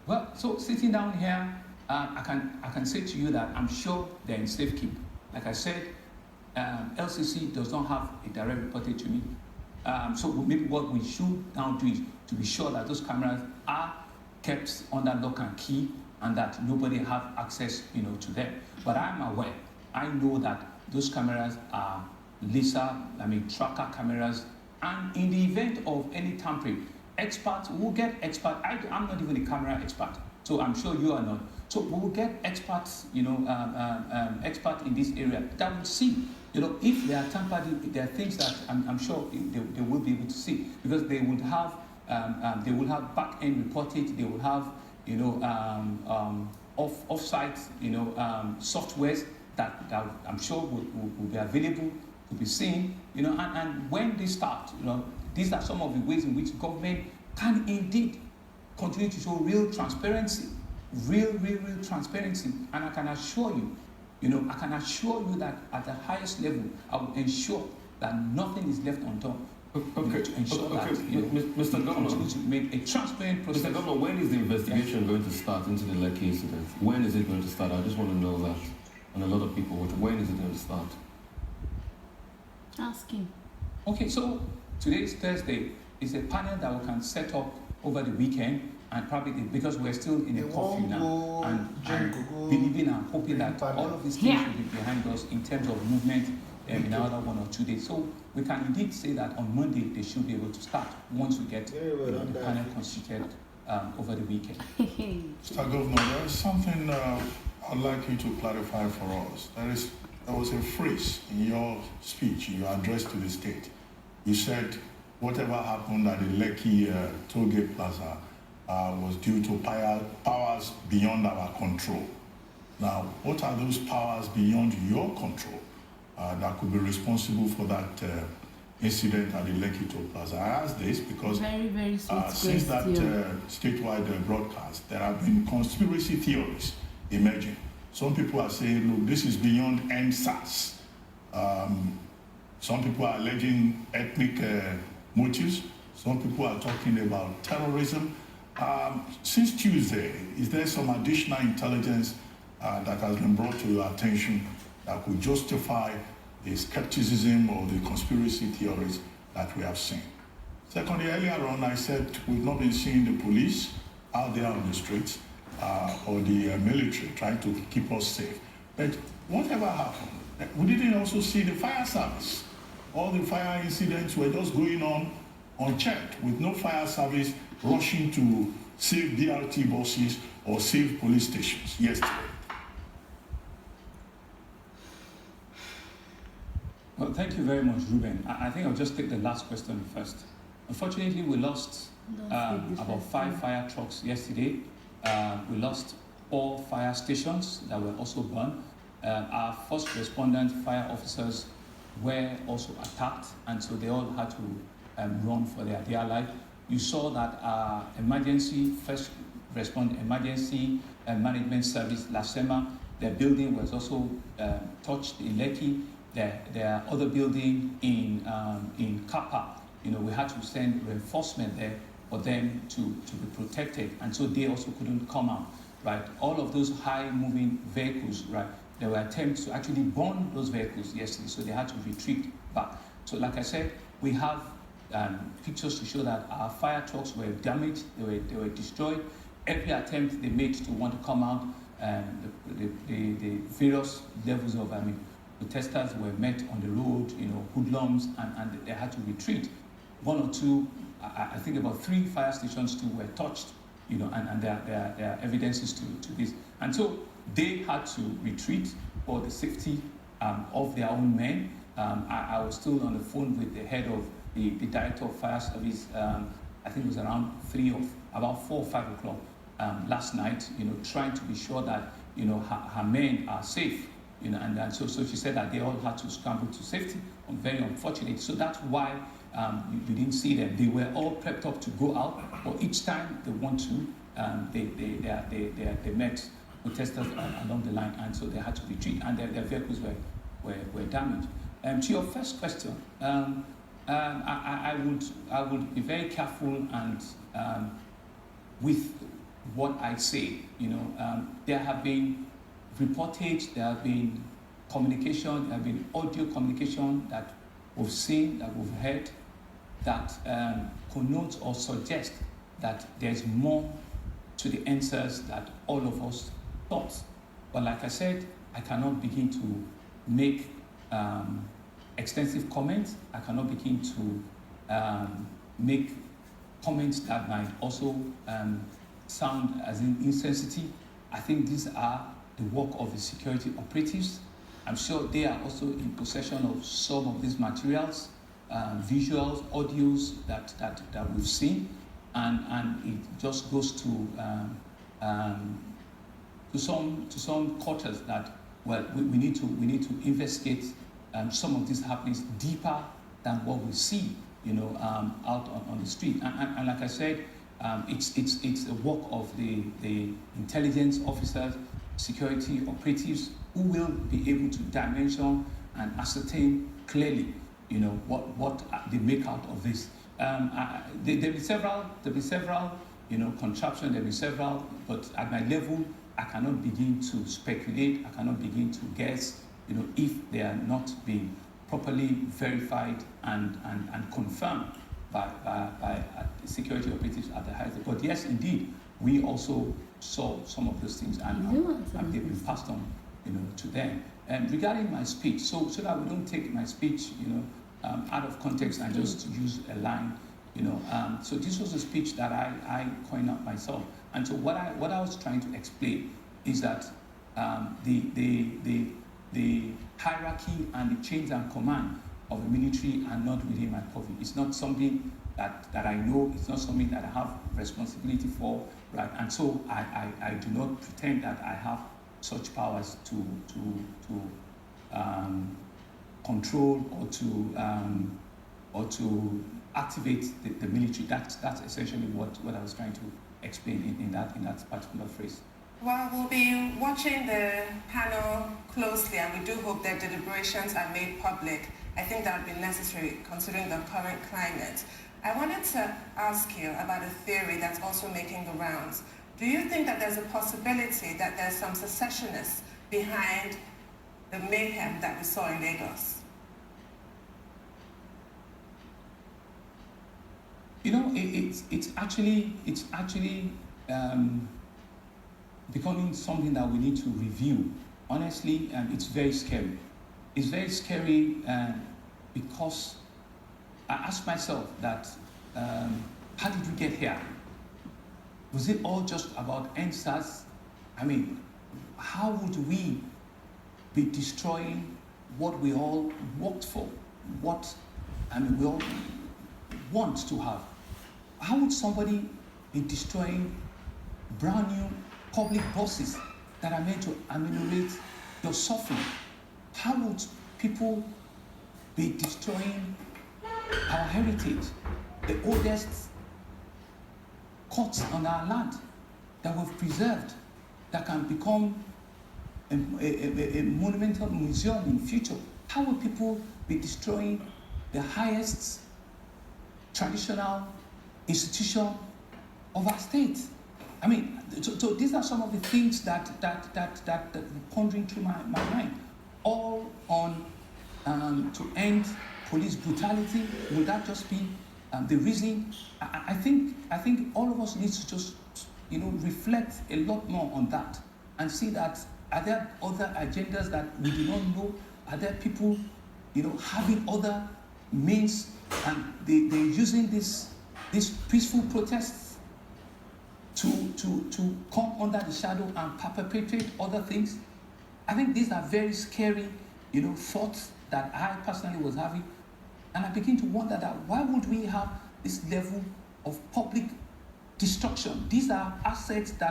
Well, so sitting down here, I can say to you that I'm sure they're in safekeep. Like I said, LCC does not have a direct reporter to me. So maybe what we should now do is to be sure that those cameras are kept under lock and key and that nobody have access, to them. But I'm aware. I know that those cameras are tracker cameras, and in the event of any tampering, experts will get expert. I'm not even a camera expert, so I'm sure you are not. So we will get experts, expert in this area that will see, if they are tampered, there are things that I'm sure they will be able to see, because they would have back end reported, they will have, off-site, softwares that I'm sure will be available to be seen, and when they start, these are some of the ways in which government can indeed continue to show real transparency, real transparency. And I can assure you, that at the highest level, I will ensure that nothing is left undone. To ensure that Mr. Governor, to make a transparent process. Mr. Governor, when is the investigation going to start into the Lekki incident? When is it going to start? I just want to know that. And a lot of people, when is it going to start? Ask him. Okay, so today is Thursday. It's a panel that we can set up over the weekend, and probably because we're still in a curfew now, and believing and hoping that all of these things will be behind us in terms of movement in another 1 or 2 days. So we can indeed say that on Monday they should be able to start once we get the panel constituted over the weekend. Mr. Governor, there is something I'd like you to clarify for us. There was a phrase in your speech, in your address to the state. You said whatever happened at the Lekki Tollgate Plaza was due to powers beyond our control. Now, what are those powers beyond your control that could be responsible for that incident at the Lekki Toll Plaza? I ask this because very since that statewide broadcast, there have been conspiracy theories emerging. Some people are saying, look, this is beyond NSAS. Some people are alleging ethnic motives. Some people are talking about terrorism. Since Tuesday, is there some additional intelligence that has been brought to your attention that could justify the skepticism or the conspiracy theories that we have seen? Secondly, earlier on, I said we've not been seeing the police out there on the streets or the military trying to keep us safe. But whatever happened, we didn't also see the fire service. All the fire incidents were just going on unchecked, with no fire service rushing to save BRT buses or save police stations yesterday. Well, thank you very much, Ruben. I think I'll just take the last question first. Unfortunately, we lost about 5 fire trucks yesterday. We lost 4 fire stations that were also burned. Our first respondent fire officers were also attacked, and so they all had to run for their dear life. You saw that our first emergency management service, LASEMA, their building was also touched in Lekki. Their other building in Kappa, we had to send reinforcement there for them to be protected, and so they also couldn't come out, right? All of those high-moving vehicles, right? There were attempts to actually burn those vehicles yesterday, so they had to retreat back. So, like I said, we have pictures to show that our fire trucks were damaged, they were destroyed. Every attempt they made to want to come out, the various levels of protesters were met on the road, hoodlums, and they had to retreat. 1 or 2, I think about 3 fire stations too were touched, and there are evidences to this. And so they had to retreat for the safety of their own men. I was still on the phone with the head of the director of fire service. I think it was around about 4 or 5 o'clock last night, trying to be sure that, her men are safe. And so she said that they all had to scramble to safety. Very unfortunate. So that's why you didn't see them. They were all prepped up to go out, but each time they want to, they met protesters along the line, and so they had to retreat, and their vehicles were damaged. To your first question, I would be very careful and with what I say. There have been reportage, there have been communication, there have been audio communication that we've seen, that we've heard, that connotes or suggests that there's more to the answers that all of us thought. But like I said, I cannot begin to make extensive comments. I cannot begin to make comments that might also sound as insensitive. I think these are the work of the security operatives. I'm sure they are also in possession of some of these materials, visuals, audios that we've seen, and it just goes to some quarters that, well, we need to investigate some of these happenings deeper than what we see, out on the street. And like I said, it's a work of the intelligence officers, security operatives, who will be able to dimension and ascertain clearly, what they make out of this. There'll be several, contraptions. There'll be several, but at my level, I cannot begin to speculate. I cannot begin to guess, if they are not being properly verified and confirmed by security operatives at the highest level. But yes, indeed, we also saw some of those things, and they've been passed on, to them. And regarding my speech, so that we don't take my speech, out of context and just use a line, so this was a speech that I coined up myself. And so what I was trying to explain is that the hierarchy and the chains and command of the military are not within my purview. It's not something that I know. It's not something that I have responsibility for, right? And so I do not pretend that I have such powers to control or to activate the military. That's essentially what I was trying to explain in that particular phrase. Well, we'll be watching the panel closely, and we do hope that deliberations are made public. I think that would be necessary considering the current climate. I wanted to ask you about a theory that's also making the rounds. Do you think that there's a possibility that there's some secessionists behind the mayhem that we saw in Lagos? It's actually becoming something that we need to review. Honestly, it's very scary. It's very scary because I ask myself that, how did we get here? Was it all just about NSAS? I mean, how would we be destroying what we all worked for? We all want to have? How would somebody be destroying brand new public buses that are meant to ameliorate your suffering? How would people be destroying our heritage, the oldest courts on our land that we've preserved, that can become a monumental museum in future? How will people be destroying the highest traditional institution of our state? I mean, so these are some of the things that pondering through my mind. All on to end police brutality. Will that just be the reason? I think all of us need to just reflect a lot more on that and see that, are there other agendas that we do not know? Are there people having other means, and they're using these peaceful protests to come under the shadow and perpetrate other things? I think these are very scary, thoughts that I personally was having, and I begin to wonder that why would we have this level of public destruction? These are assets that